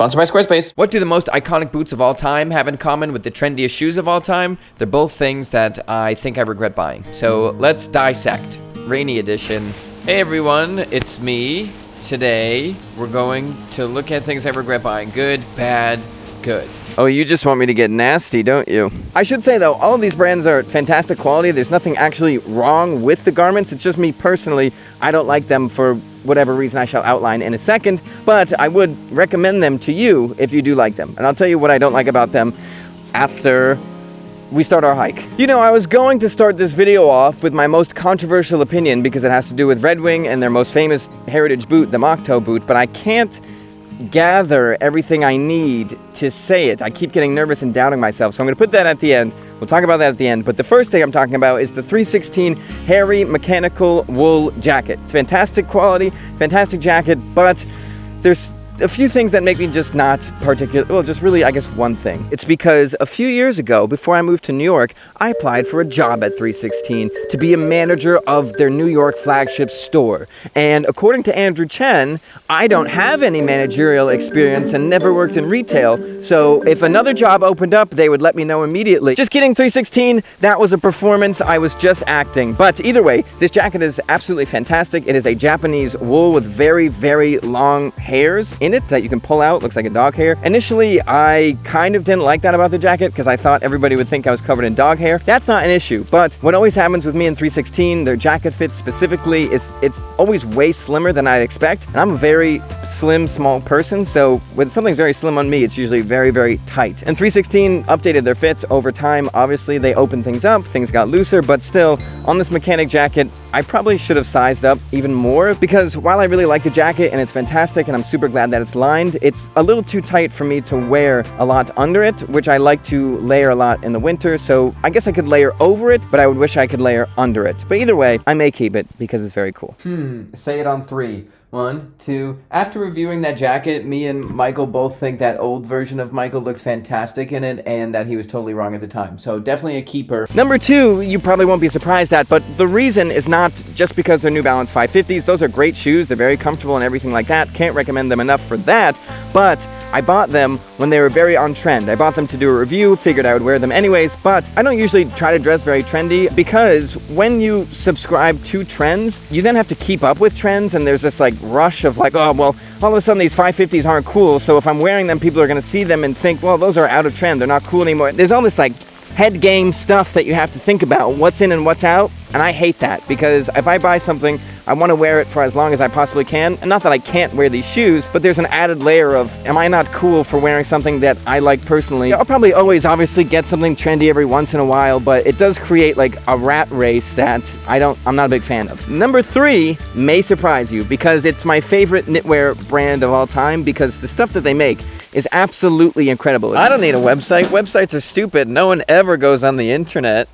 Sponsored by Squarespace. What do the most iconic boots of all time have in common with the trendiest shoes of all time? They're both things that I think I regret buying. So let's dissect. Rainy edition. Hey everyone, it's me. Today, we're going to look at things I regret buying. Good, bad, good. Oh, you just want me to get nasty, don't you? I should say, though, all of these brands are fantastic quality. There's nothing actually wrong with the garments. It's just me personally, I don't like them for whatever reason I shall outline in a second, but I would recommend them to you if you do like them. And I'll tell you what I don't like about them after we start our hike. You know, I was going to start this video off with my most controversial opinion because it has to do with Red Wing and their most famous heritage boot, the xoxo boot, but I can't gather everything I need to say it. I keep getting nervous and doubting myself, so I'm going to put that at the end. We'll talk about that at the end, but the first thing I'm talking about is the 316 hairy mechanical wool jacket. It's fantastic quality, fantastic jacket, but there's a few things that make me just not particular, well, just really, I guess, one thing. It's because a few years ago, before I moved to New York, I applied for a job at 316 to be a manager of their New York flagship store. And according to Andrew Chen, I don't have any managerial experience and never worked in retail, so if another job opened up, they would let me know immediately. Just kidding, 316, that was a performance, I was just acting. But either way, this jacket is absolutely fantastic. It is a Japanese wool with very, very long hairs in it that you can pull out. Looks like a dog hair. Initially, I kind of didn't like that about the jacket because I thought everybody would think I was covered in dog hair. That's not an issue, but what always happens with me in 316, their jacket fits specifically, it's always way slimmer than I'd expect, and I'm a very slim, small person, so when something's very slim on me, it's usually very, very tight. And 316 updated their fits over time. Obviously, they opened things up, things got looser, but still, on this mechanic jacket, I probably should have sized up even more because while I really like the jacket and it's fantastic and I'm super glad that it's lined, it's a little too tight for me to wear a lot under it, which I like to layer a lot in the winter, so I guess I could layer over it, but I would wish I could layer under it. But either way, I may keep it because it's very cool. Say it on 3. 1, 2. After reviewing that jacket, me and Michael both think that old version of Michael looked fantastic in it and that he was totally wrong at the time. So definitely a keeper. Number 2, you probably won't be surprised at, but the reason is not just because they're New Balance 550s. Those are great shoes. They're very comfortable and everything like that. Can't recommend them enough for that, but I bought them when they were very on trend. I bought them to do a review, figured I would wear them anyways, but I don't usually try to dress very trendy because when you subscribe to trends, you then have to keep up with trends, and there's this like rush of like, oh, well, all of a sudden these 550s aren't cool, so if I'm wearing them, people are going to see them and think, well, those are out of trend, they're not cool anymore. There's all this like head game stuff that you have to think about, what's in and what's out, and I hate that because if I buy something, I want to wear it for as long as I possibly can, and not that I can't wear these shoes, but there's an added layer of, am I not cool for wearing something that I like personally? I'll probably always obviously get something trendy every once in a while, but it does create like a rat race that I'm not a big fan of. Number 3 may surprise you because it's my favorite knitwear brand of all time because the stuff that they make is absolutely incredible. I don't need a website. Websites are stupid. No one ever goes on the internet.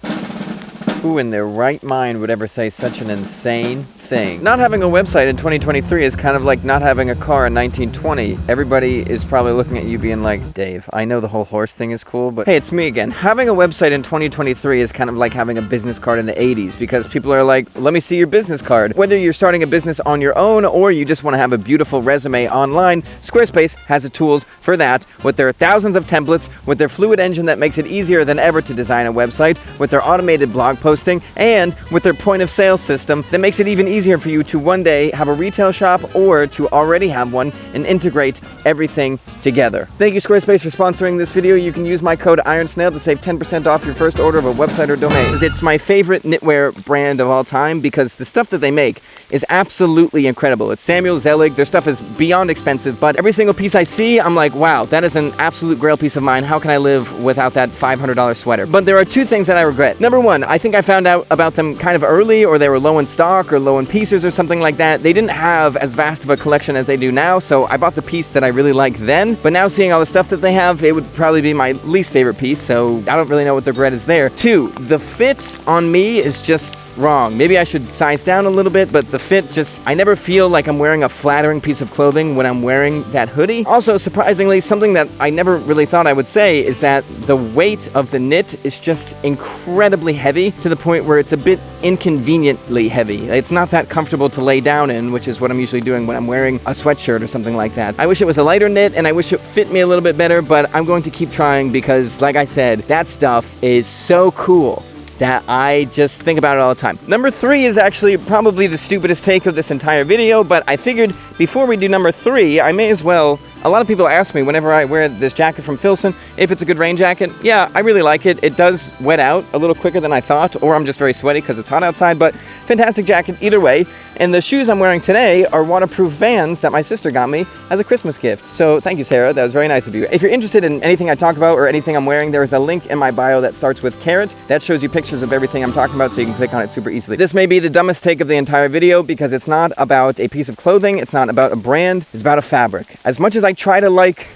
Who in their right mind would ever say such an insane thing? Not having a website in 2023 is kind of like not having a car in 1920. Everybody is probably looking at you being like, Dave, I know the whole horse thing is cool, but hey, it's me again. Having a website in 2023 is kind of like having a business card in the 80s because people are like, let me see your business card. Whether you're starting a business on your own or you just want to have a beautiful resume online, Squarespace has the tools for that with their thousands of templates, with their fluid engine that makes it easier than ever to design a website, with their automated blog posting, and with their point of sale system that makes it even easier for you to one day have a retail shop or to already have one and integrate everything together. Thank you, Squarespace, for sponsoring this video. You can use my code Iron Snail to save 10% off your first order of a website or domain. It's my favorite knitwear brand of all time because the stuff that they make is absolutely incredible. It's Samuel Zelig. Their stuff is beyond expensive, but every single piece I see, I'm like, wow, that is an absolute grail piece of mine. How can I live without that $500 sweater? But there are 2 things that I regret. Number 1, I think I found out about them kind of early, or they were low in stock or low in pieces or something like that. They didn't have as vast of a collection as they do now, so I bought the piece that I really liked then, but now seeing all the stuff that they have, it would probably be my least favorite piece, so I don't really know what the regret is there. 2, the fit on me is just wrong. Maybe I should size down a little bit, but the fit just, I never feel like I'm wearing a flattering piece of clothing when I'm wearing that hoodie. Also, surprisingly, something that I never really thought I would say is that the weight of the knit is just incredibly heavy to the point where it's a bit inconveniently heavy. It's not that comfortable to lay down in, which is what I'm usually doing when I'm wearing a sweatshirt or something like that. I wish it was a lighter knit, and I wish it fit me a little bit better, but I'm going to keep trying because, like I said, that stuff is so cool that I just think about it all the time. Number 3 is actually probably the stupidest take of this entire video, but I figured before we do number 3, I may as well. A lot of people ask me whenever I wear this jacket from Filson if it's a good rain jacket. Yeah, I really like it. It does wet out a little quicker than I thought, or I'm just very sweaty because it's hot outside, but fantastic jacket either way. And the shoes I'm wearing today are waterproof Vans that my sister got me as a Christmas gift. So thank you, Sarah. That was very nice of you. If you're interested in anything I talk about or anything I'm wearing, there is a link in my bio that starts with carrot. That shows you pictures of everything I'm talking about, so you can click on it super easily. This may be the dumbest take of the entire video because it's not about a piece of clothing. It's not about a brand. It's about a fabric. As much as I try to like...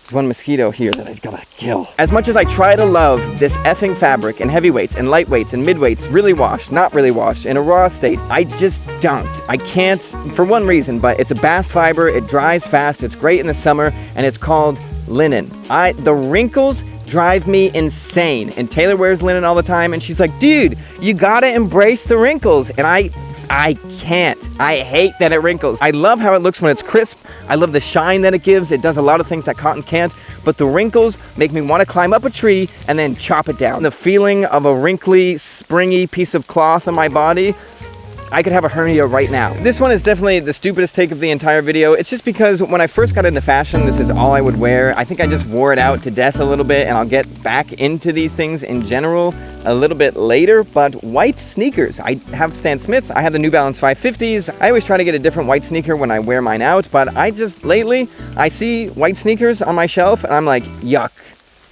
There's one mosquito here that I've gotta kill. As much as I try to love this effing fabric and heavyweights and lightweights and midweights, really washed, not really washed, in a raw state, I just don't. I can't, for one reason, but it's a bast fiber, it dries fast, it's great in the summer, and it's called linen. The wrinkles drive me insane. And Taylor wears linen all the time, and she's like, dude, you gotta embrace the wrinkles. And I can't. I hate that it wrinkles. I love how it looks when it's crisp. I love the shine that it gives. It does a lot of things that cotton can't, but the wrinkles make me want to climb up a tree and then chop it down. The feeling of a wrinkly, springy piece of cloth on my body, I could have a hernia right now. This one is definitely the stupidest take of the entire video. It's just because when I first got into fashion, this is all I would wear. I think I just wore it out to death a little bit, and I'll get back into these things in general a little bit later, but white sneakers. I have Stan Smiths. I have the New Balance 550s. I always try to get a different white sneaker when I wear mine out, but lately, I see white sneakers on my shelf, and I'm like, yuck.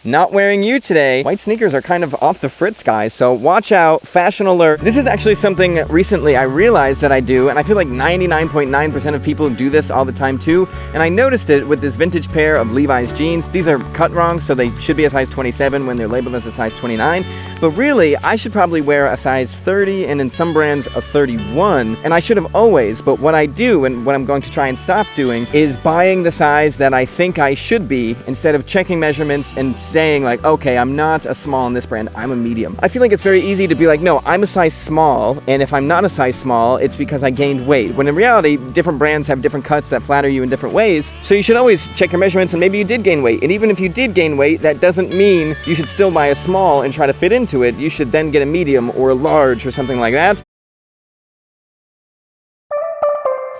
Not wearing you today. White sneakers are kind of off the fritz, guys, so watch out. Fashion alert. This is actually something recently I realized that I do, and I feel like 99.9% of people do this all the time too, and I noticed it with this vintage pair of Levi's jeans. These are cut wrong, so they should be a size 27 when they're labeled as a size 29, but really, I should probably wear a size 30, and in some brands, a 31, and I should have always, but what I do, and what I'm going to try and stop doing, is buying the size that I think I should be, instead of checking measurements and saying like, okay, I'm not a small in this brand, I'm a medium. I feel like it's very easy to be like, no, I'm a size small, and if I'm not a size small, it's because I gained weight. When in reality, different brands have different cuts that flatter you in different ways, so you should always check your measurements, and maybe you did gain weight. And even if you did gain weight, that doesn't mean you should still buy a small and try to fit into it. You should then get a medium or a large or something like that.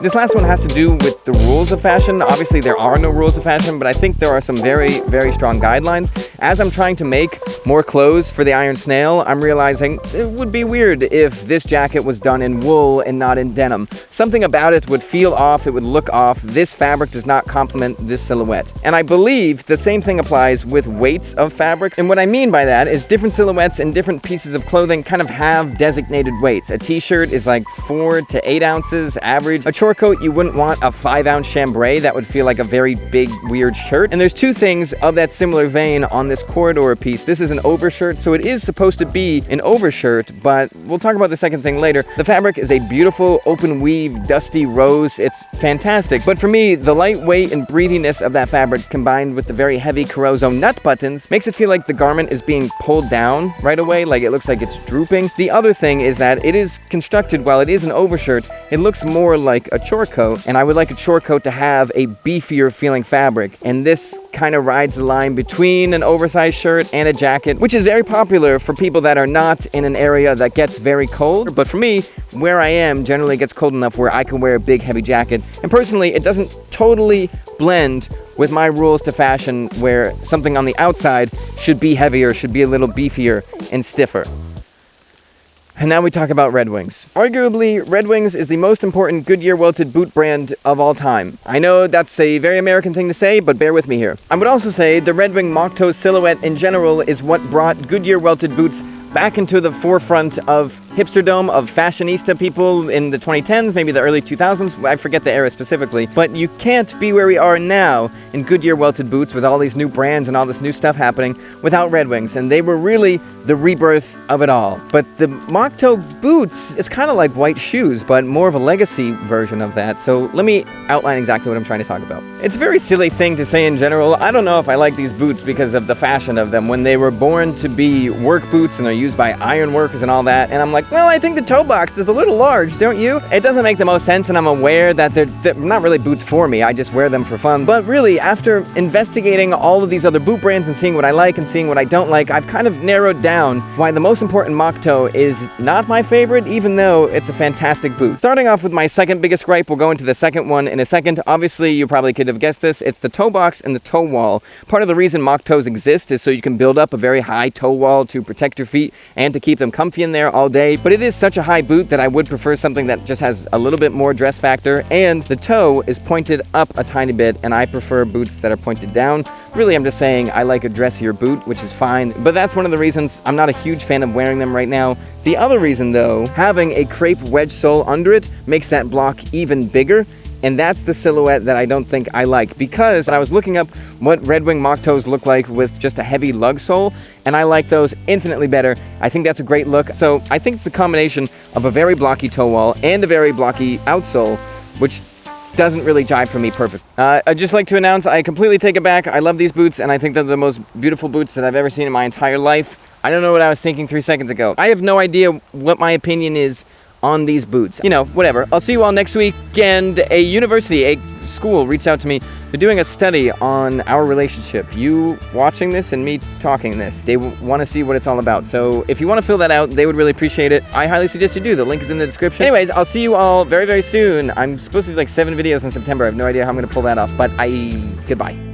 This last one has to do with the rules of fashion. Obviously, there are no rules of fashion, but I think there are some very, very strong guidelines. As I'm trying to make more clothes for the Iron Snail, I'm realizing it would be weird if this jacket was done in wool and not in denim. Something about it would feel off, it would look off. This fabric does not complement this silhouette. And I believe the same thing applies with weights of fabrics. And what I mean by that is different silhouettes and different pieces of clothing kind of have designated weights. A t-shirt is like 4 to 8 ounces average. A chore coat, you wouldn't want a 5-ounce chambray. That would feel like a very big, weird shirt. And there's two things of that similar vein on this corridor piece. This is an overshirt, so it is supposed to be an overshirt, but we'll talk about the second thing later. The fabric is a beautiful, open weave, dusty rose. It's fantastic. But for me, the lightweight and breathiness of that fabric combined with the very heavy Carozzo nut buttons makes it feel like the garment is being pulled down right away, like it looks like it's drooping. The other thing is that it is constructed, while it is an overshirt, it looks more like a chore coat, and I would like a chore coat to have a beefier feeling fabric, and this kind of rides the line between an oversized shirt and a jacket, which is very popular for people that are not in an area that gets very cold. But for me, where I am generally gets cold enough where I can wear big heavy jackets, and personally it doesn't totally blend with my rules to fashion where something on the outside should be heavier, should be a little beefier and stiffer. And now we talk about Red Wings. Arguably, Red Wings is the most important Goodyear welted boot brand of all time. I know that's a very American thing to say, but bear with me here. I would also say the Red Wing mock toe silhouette in general is what brought Goodyear welted boots back into the forefront of hipsterdom, of fashionista people in the 2010s, maybe the early 2000s, I forget the era specifically, but you can't be where we are now in Goodyear welted boots with all these new brands and all this new stuff happening without Red Wings, and they were really the rebirth of it all. But the mock toe boots is kind of like white shoes, but more of a legacy version of that, so let me outline exactly what I'm trying to talk about. It's a very silly thing to say in general. I don't know if I like these boots because of the fashion of them when they were born to be work boots and they're used by iron workers and all that, and I'm like, like, well, I think the toe box is a little large, don't you? It doesn't make the most sense, and I'm aware that they're not really boots for me. I just wear them for fun. But really, after investigating all of these other boot brands and seeing what I like and seeing what I don't like, I've kind of narrowed down why the most important mock toe is not my favorite, even though it's a fantastic boot. Starting off with my second biggest gripe, we'll go into the second one in a second. Obviously, you probably could have guessed this. It's the toe box and the toe wall. Part of the reason mock toes exist is so you can build up a very high toe wall to protect your feet and to keep them comfy in there all day. But it is such a high boot that I would prefer something that just has a little bit more dress factor, and the toe is pointed up a tiny bit, and I prefer boots that are pointed down. Really, I'm just saying I like a dressier boot, which is fine, but that's one of the reasons I'm not a huge fan of wearing them right now. The other reason, though, having a crepe wedge sole under it makes that block even bigger, and that's the silhouette that I don't think I like, because I was looking up what Red Wing mock toes look like with just a heavy lug sole, and I like those infinitely better. I think that's a great look, so I think it's a combination of a very blocky toe wall and a very blocky outsole, which doesn't really jive for me perfect. I'd just like to announce I completely take it back. I love these boots, and I think they're the most beautiful boots that I've ever seen in my entire life. I don't know what I was thinking 3 seconds ago. I have no idea what my opinion is on these boots. You know, whatever. I'll see you all next week. And a university, a school reached out to me. They're doing a study on our relationship. You watching this and me talking this. They want to see what it's all about. So if you want to fill that out, they would really appreciate it. I highly suggest you do. The link is in the description. Anyways, I'll see you all very, very soon. I'm supposed to do like 7 videos in September. I have no idea how I'm going to pull that off, but goodbye.